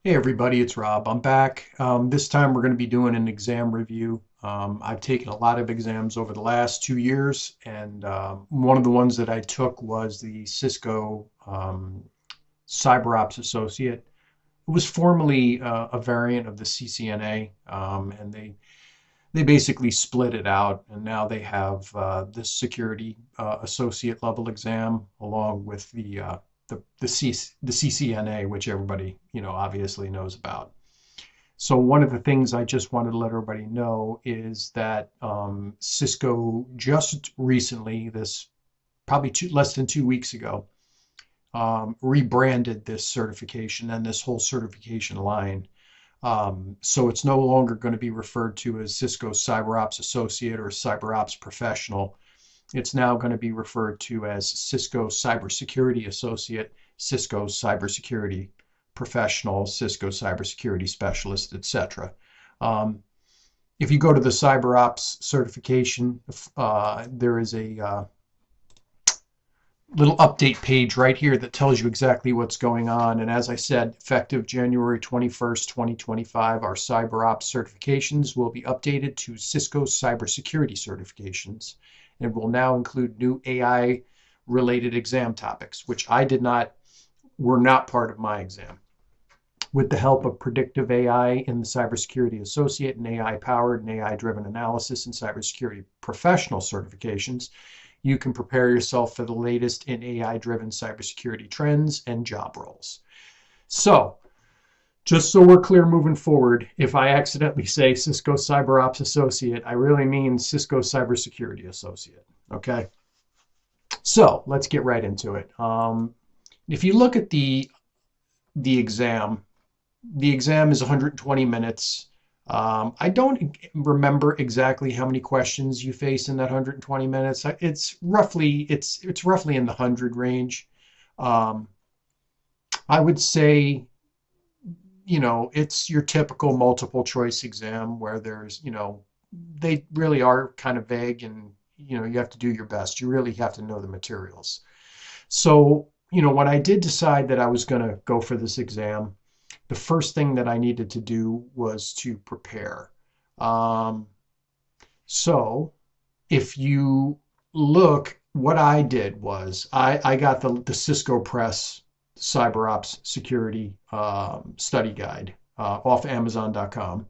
Hey everybody, it's Rob. I'm back. This time we're going to be doing an exam review. I've taken a lot of exams over the last 2 years, and one of the ones that I took was the Cisco CyberOps Associate. It was formerly a variant of the CCNA, and they basically split it out, and now they have this security associate level exam along with the CCNA, which everybody obviously knows about. So one of the things I just wanted to let everybody know is that Cisco just recently, this probably less than 2 weeks ago, rebranded this certification and this whole certification line. So it's no longer going to be referred to as Cisco CyberOps Associate or CyberOps Professional. It's now going to be referred to as Cisco Cybersecurity Associate, Cisco Cybersecurity Professional, Cisco Cybersecurity Specialist, etc. If you go to the CyberOps certification, there is a little update page right here that tells you exactly what's going on. And as I said, effective January 21st, 2025, our CyberOps certifications will be updated to Cisco Cybersecurity certifications and will now include new AI related exam topics, which were not part of my exam. With the help of predictive AI in the Cybersecurity Associate and AI powered and AI driven analysis and cybersecurity professional certifications, you can prepare yourself for the latest in AI-driven cybersecurity trends and job roles. So, just so we're clear moving forward, if I accidentally say Cisco CyberOps Associate, I really mean Cisco Cybersecurity Associate. Okay? So, let's get right into it. If you look at the exam, the exam is 120 minutes. I don't remember exactly how many questions you face in that 120 minutes. It's roughly in the 100 range. Um, I would say, it's your typical multiple choice exam where they really are kind of vague and, you have to do your best. You really have to know the materials. So, when I did decide that I was going to go for this exam, the first thing that I needed to do was to prepare. Um, so if you look, what I did was I got the Cisco Press CyberOps Security Study Guide off Amazon.com.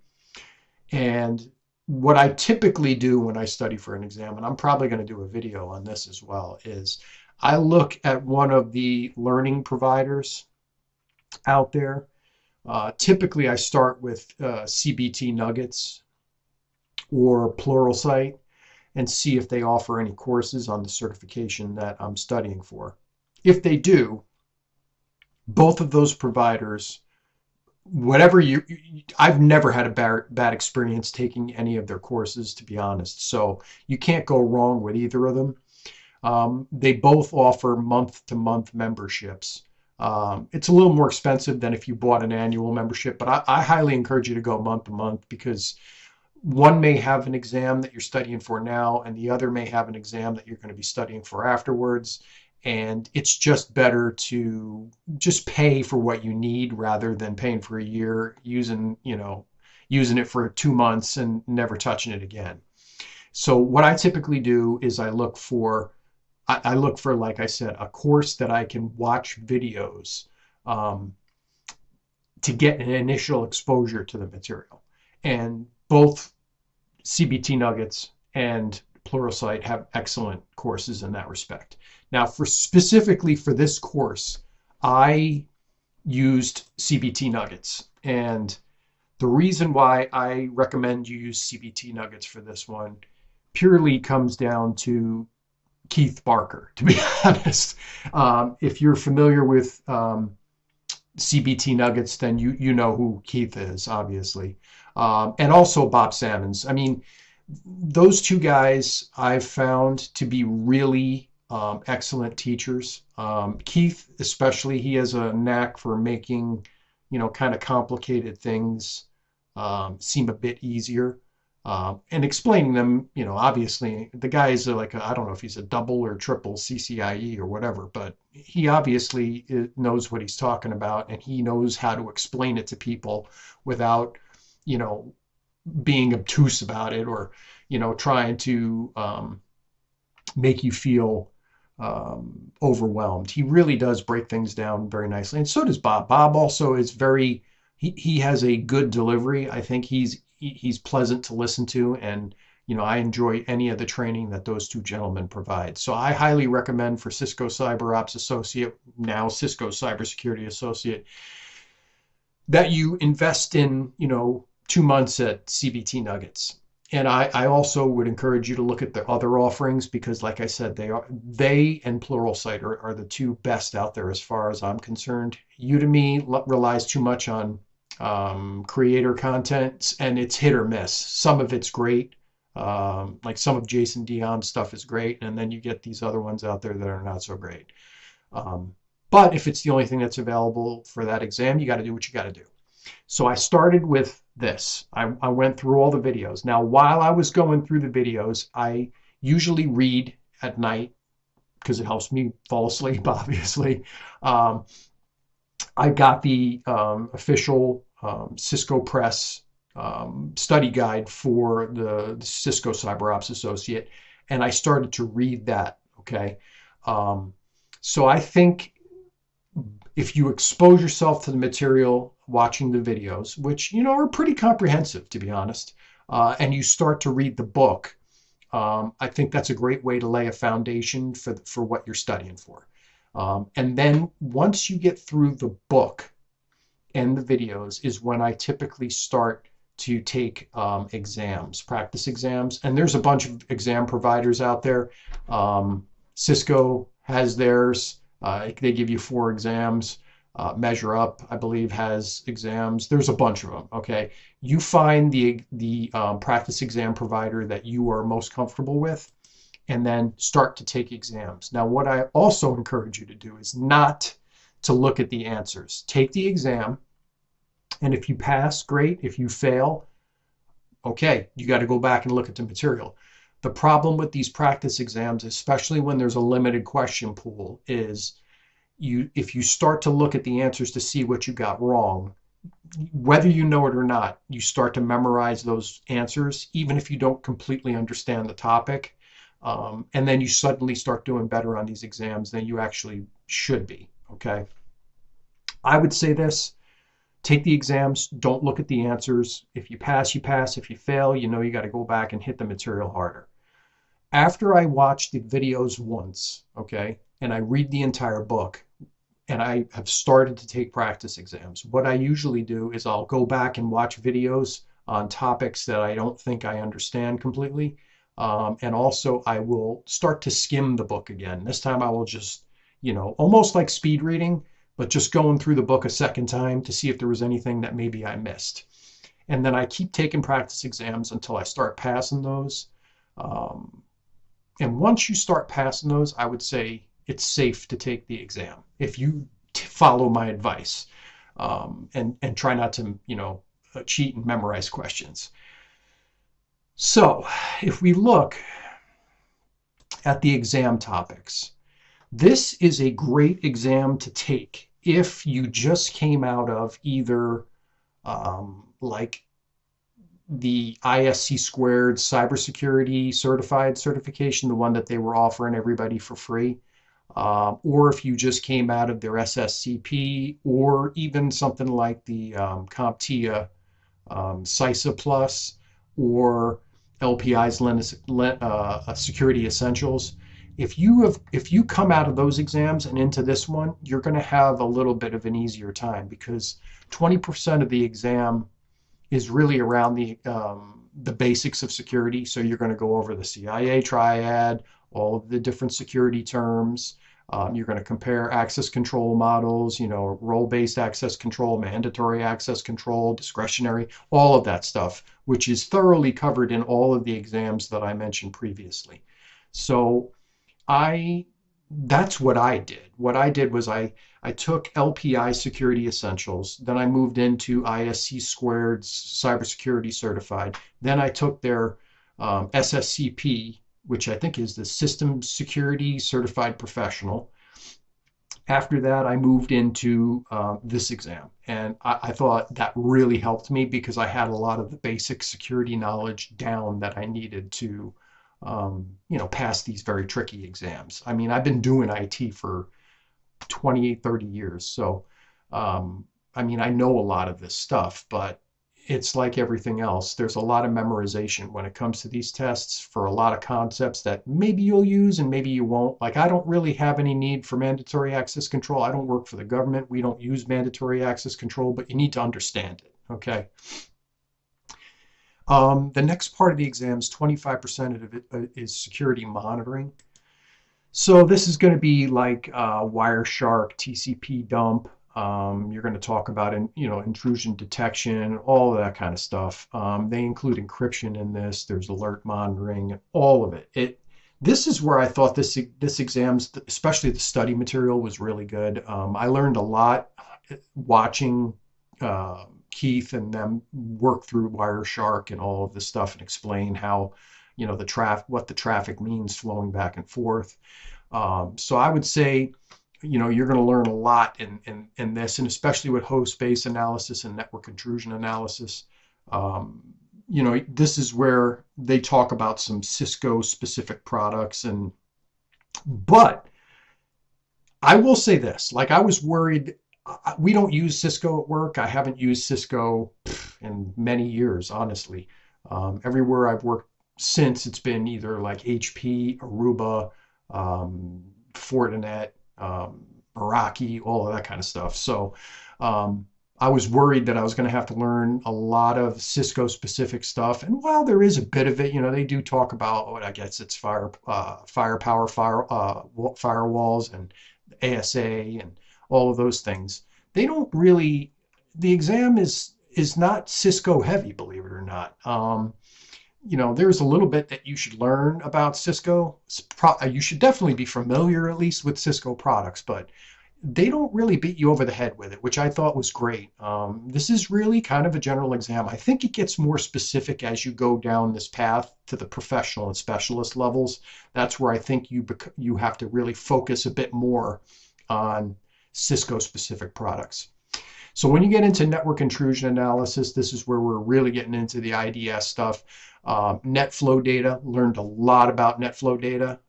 And what I typically do when I study for an exam, and I'm probably going to do a video on this as well, is I look at one of the learning providers out there. Typically, I start with CBT Nuggets or Pluralsight and see if they offer any courses on the certification that I'm studying for. If they do, both of those providers, I've never had a bad experience taking any of their courses, to be honest. So you can't go wrong with either of them. They both offer month-to-month memberships. It's a little more expensive than if you bought an annual membership, but I highly encourage you to go month to month because one may have an exam that you're studying for now, and the other may have an exam that you're going to be studying for afterwards. And it's just better to just pay for what you need rather than paying for a year, using it for 2 months and never touching it again. So what I typically do is I look for, like I said, a course that I can watch videos um, to get an initial exposure to the material. And both CBT Nuggets and Pluralsight have excellent courses in that respect. Now, specifically for this course, I used CBT Nuggets. And the reason why I recommend you use CBT Nuggets for this one purely comes down to Keith Barker, to be honest. If you're familiar with CBT Nuggets, then you know who Keith is, obviously. And also Bob Sammons. I mean, those two guys I've found to be really excellent teachers. Keith, especially, he has a knack for making, kind of complicated things seem a bit easier. and explaining them, obviously the guy is like, I don't know if he's a double or triple CCIE or whatever, but he obviously knows what he's talking about, and he knows how to explain it to people without, you know, being obtuse about it, or, trying to make you feel overwhelmed. He really does break things down very nicely. And so does Bob. Bob also is he has a good delivery. I think he's pleasant to listen to, and I enjoy any of the training that those two gentlemen provide. So I highly recommend for Cisco CyberOps Associate, now Cisco Cybersecurity Associate, that you invest in 2 months at CBT Nuggets. And I also would encourage you to look at the other offerings, because like I said, they and Pluralsight are the two best out there as far as I'm concerned. Udemy relies too much on creator content, and it's hit or miss. Some of it's great, like some of Jason Dion's stuff is great, and then you get these other ones out there that are not so great. But if it's the only thing that's available for that exam, you got to do what you got to do. So I started with this. I went through all the videos. Now, while I was going through the videos, I usually read at night because it helps me fall asleep, obviously. I got the official Cisco Press study guide for the Cisco CyberOps Associate, and I started to read that, okay? So I think if you expose yourself to the material, watching the videos, which are pretty comprehensive, to be honest, and you start to read the book, I think that's a great way to lay a foundation for what you're studying for. And then once you get through the book and the videos is when I typically start to take exams, practice exams. And there's a bunch of exam providers out there. Cisco has theirs. They give you 4 exams. Measure Up, I believe, has exams. There's a bunch of them. Okay, you find the practice exam provider that you are most comfortable with, and then start to take exams. Now, what I also encourage you to do is not to look at the answers. Take the exam, and if you pass, great. If you fail, okay, you got to go back and look at the material. The problem with these practice exams, especially when there's a limited question pool, is if you start to look at the answers to see what you got wrong, whether you know it or not, you start to memorize those answers, even if you don't completely understand the topic. And then you suddenly start doing better on these exams than you actually should be, okay? I would say this: take the exams, don't look at the answers. If you pass, you pass. If you fail, you got to go back and hit the material harder. After I watch the videos once, okay, and I read the entire book, and I have started to take practice exams, what I usually do is I'll go back and watch videos on topics that I don't think I understand completely. And also I will start to skim the book again. This time I will just, almost like speed reading, but just going through the book a second time to see if there was anything that maybe I missed. And then I keep taking practice exams until I start passing those. And once you start passing those, I would say it's safe to take the exam if you follow my advice, and try not to, cheat and memorize questions. So if we look at the exam topics, this is a great exam to take if you just came out of either like the ISC squared cybersecurity certification, the one that they were offering everybody for free, or if you just came out of their SSCP, or even something like the CompTIA CISA Plus, or LPI's Security Essentials. If you come out of those exams and into this one, you're going to have a little bit of an easier time, because 20% of the exam is really around the basics of security. So you're going to go over the CIA triad, all of the different security terms. You're going to compare access control models, role-based access control, mandatory access control, discretionary, all of that stuff, which is thoroughly covered in all of the exams that I mentioned previously. So I that's what I did. What I did was I took LPI Security Essentials, then I moved into ISC Squared Cybersecurity Certified. Then I took their SSCP, which I think is the System Security Certified Professional. After that, I moved into this exam, and I thought that really helped me because I had a lot of the basic security knowledge down that I needed to, pass these very tricky exams. I mean, I've been doing IT for 28, 30 years, so I mean, I know a lot of this stuff, but it's like everything else. There's a lot of memorization when it comes to these tests for a lot of concepts that maybe you'll use and maybe you won't. Like, I don't really have any need for mandatory access control. I don't work for the government. We don't use mandatory access control, but you need to understand it. Okay. The next part of the exam is 25% of it is security monitoring. So this is going to be like Wireshark, TCP dump. You're going to talk about intrusion detection, all of that kind of stuff. They include encryption in this. There's alert monitoring, all of it. This is where I thought this exam's, especially the study material, was really good. I learned a lot watching Keith and them work through Wireshark and all of this stuff and explain how, what the traffic means flowing back and forth. So I would say, you're going to learn a lot in this, and especially with host-based analysis and network intrusion analysis. This is where they talk about some Cisco specific products, but I will say this, like, I was worried. We don't use Cisco at work. I haven't used Cisco in many years, honestly. Everywhere I've worked since, it's been either like HP, Aruba, Fortinet, Meraki, all of that kind of stuff. So I was worried that I was going to have to learn a lot of Cisco specific stuff. And while there is a bit of it, they do talk about what I guess it's firepower firewalls and ASA and all of those things. They don't really. The exam is not Cisco heavy, believe it or not. There's a little bit that you should learn about Cisco. You should definitely be familiar at least with Cisco products, but they don't really beat you over the head with it, which I thought was great. This is really kind of a general exam. I think it gets more specific as you go down this path to the professional and specialist levels. That's where I think you have to really focus a bit more on Cisco specific products. So when you get into network intrusion analysis, this is where we're really getting into the IDS stuff. Net flow data, learned a lot about net flow data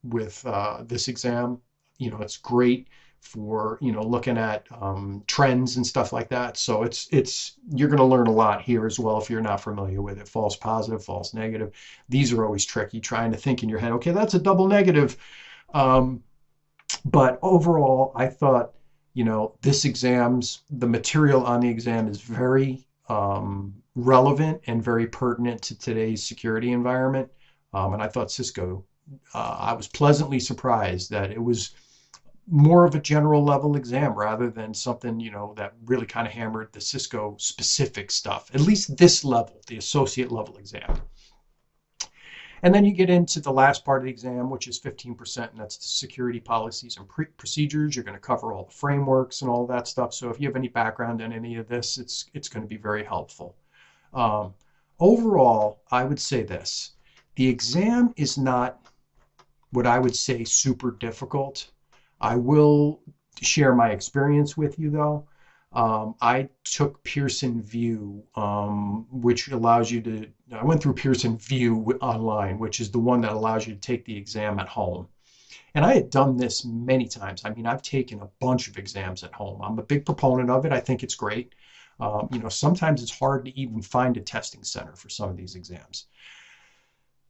with this exam. It's great for, looking at trends and stuff like that. So you're going to learn a lot here as well if you're not familiar with it. False positive, false negative. These are always tricky, trying to think in your head, okay, that's a double negative. But overall, I thought, the material on the exam is very relevant and very pertinent to today's security environment. And I thought Cisco, I was pleasantly surprised that it was more of a general level exam rather than something, that really kind of hammered the Cisco specific stuff, at least this level, the associate level exam. And then you get into the last part of the exam, which is 15%, and that's the security policies and procedures. You're going to cover all the frameworks and all that stuff. So if you have any background in any of this, it's going to be very helpful. Overall, I would say this. The exam is not what I would say super difficult. I will share my experience with you, though. I took Pearson VUE, which allows you to, I went through Pearson VUE online, which is the one that allows you to take the exam at home. And I had done this many times. I mean, I've taken a bunch of exams at home. I'm a big proponent of it. I think it's great. Sometimes it's hard to even find a testing center for some of these exams.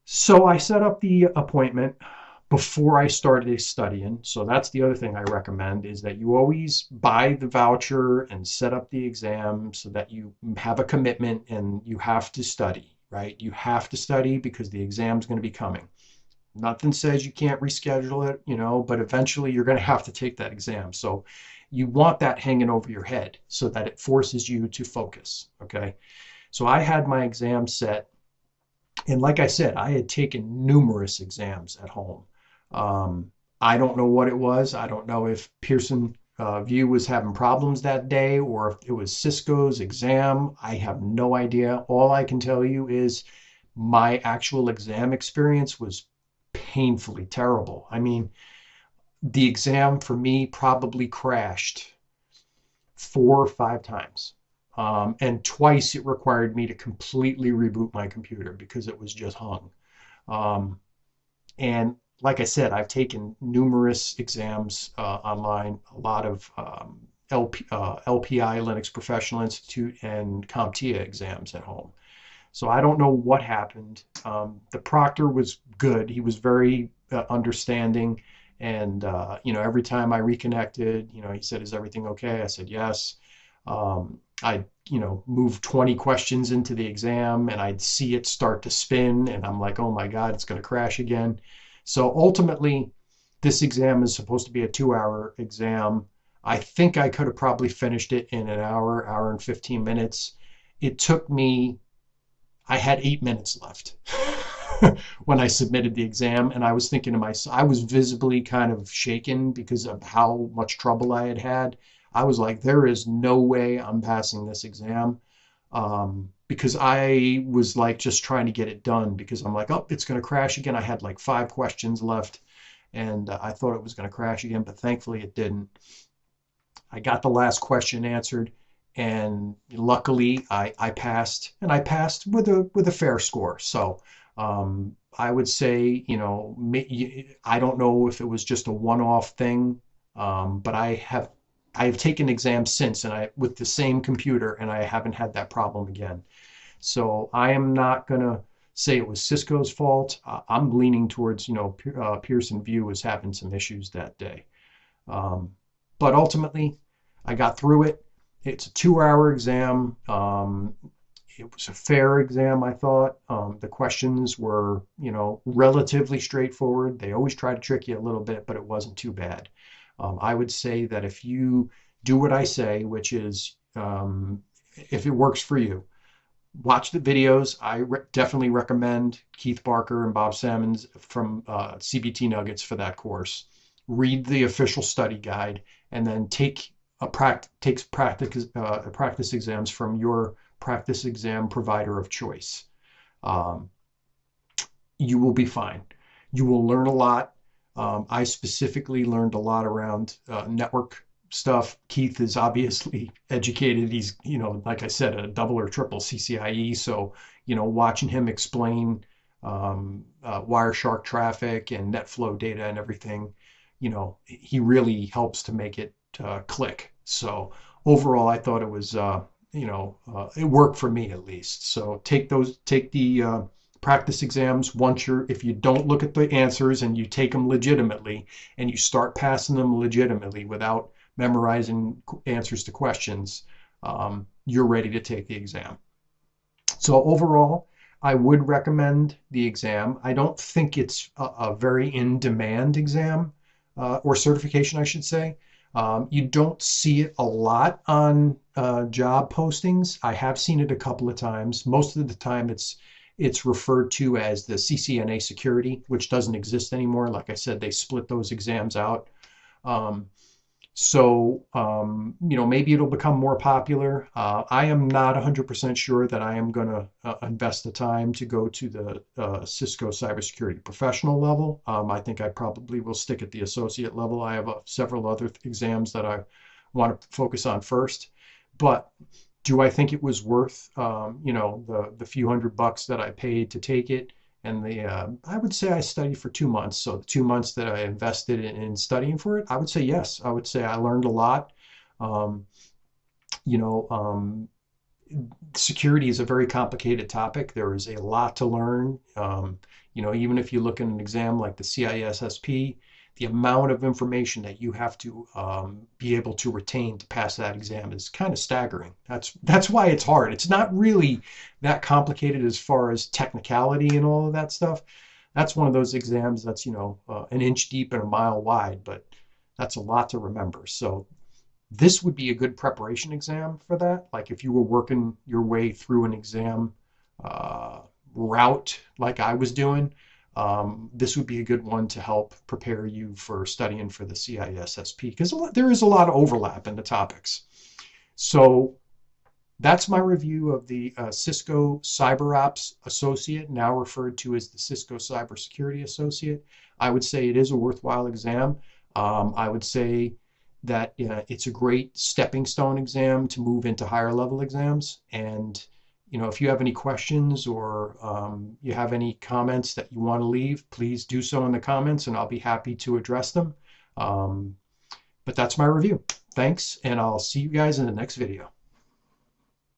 So I set up the appointment before I started studying. So that's the other thing I recommend, is that you always buy the voucher and set up the exam so that you have a commitment and you have to study, right? You have to study because the exam's going to be coming. Nothing says you can't reschedule it, but eventually you're going to have to take that exam. So you want that hanging over your head so that it forces you to focus, okay? So I had my exam set, and like I said, I had taken numerous exams at home. I don't know what it was. I don't know if Pearson View was having problems that day or if it was Cisco's exam. I have no idea. All I can tell you is my actual exam experience was painfully terrible. I mean, the exam for me probably crashed 4 or 5 times. And twice it required me to completely reboot my computer because it was just hung. Um, and like I said, I've taken numerous exams online, a lot of LPI, Linux Professional Institute, and CompTIA exams at home. So I don't know what happened. The proctor was good. He was very understanding. And, every time I reconnected, he said, "Is everything okay?" I said, "Yes." I, moved 20 questions into the exam and I'd see it start to spin. And I'm like, oh my God, it's going to crash again. So ultimately, this exam is supposed to be a 2-hour exam. I think I could have probably finished it in an hour, hour and 15 minutes. It took me I had 8 minutes left when I submitted the exam, and I was thinking to myself, I was visibly kind of shaken because of how much trouble I had had. I was like, there is no way I'm passing this exam, because I was like just trying to get it done because I'm like, oh, it's going to crash again. I had like 5 questions left, and I thought it was going to crash again, but thankfully it didn't. I got the last question answered, and luckily I passed, and I passed with a fair score. So I would say, I don't know if it was just a one-off thing, but I have taken exams since, and I with the same computer, and I haven't had that problem again. So I am not gonna say it was Cisco's fault. I'm leaning towards, Pearson View was having some issues that day. Um, but ultimately, I got through it. It's a 2-hour exam. It was a fair exam, I thought. The questions were, relatively straightforward. They always try to trick you a little bit, but it wasn't too bad. I would say that if you do what I say, which is, if it works for you, watch the videos. Definitely recommend Keith Barker and Bob Sammons from CBT Nuggets for that course. Read the official study guide, and then takes practice exams from your practice exam provider of choice. Um, you will be fine. You will learn a lot. I specifically learned a lot around network stuff. Keith is obviously educated. He's, like I said, a double or triple CCIE. So, watching him explain Wireshark traffic and NetFlow data and everything, he really helps to make it click. So overall, I thought it was, it worked for me at least. So take the practice exams if you don't look at the answers and you take them legitimately and you start passing them legitimately without memorizing answers to questions, you're ready to take the exam. So overall, I would recommend the exam. I don't think it's a very in-demand exam, or certification, I should say. You don't see it a lot on job postings. I have seen it a couple of times. Most of the time, it's referred to as the CCNA Security, which doesn't exist anymore. Like I said, they split those exams out. Um, maybe it'll become more popular. I am not 100% sure that I am going to invest the time to go to the Cisco Cybersecurity Professional level. I think I probably will stick at the associate level. I have several other exams that I want to focus on first. But do I think it was worth, the few $100 that I paid to take it? And I would say I studied for 2 months. So the 2 months that I invested in studying for it, I would say yes. I would say I learned a lot. Um, you know, um, Security is a very complicated topic. There is a lot to learn. Even if you look at an exam like the CISSP, the amount of information that you have to be able to retain to pass that exam is kind of staggering. That's why it's hard. It's not really that complicated as far as technicality and all of that stuff. That's one of those exams that's an inch deep and a mile wide, but that's a lot to remember. So this would be a good preparation exam for that. Like if you were working your way through an exam route like I was doing, this would be a good one to help prepare you for studying for the CISSP, because there is a lot of overlap in the topics. So that's my review of the Cisco CyberOps Associate, now referred to as the Cisco Cybersecurity Associate. I would say it is a worthwhile exam. I would say that it's a great stepping stone exam to move into higher level exams. And if you have any questions or you have any comments that you want to leave, please do so in the comments and I'll be happy to address them. But that's my review. Thanks, and I'll see you guys in the next video.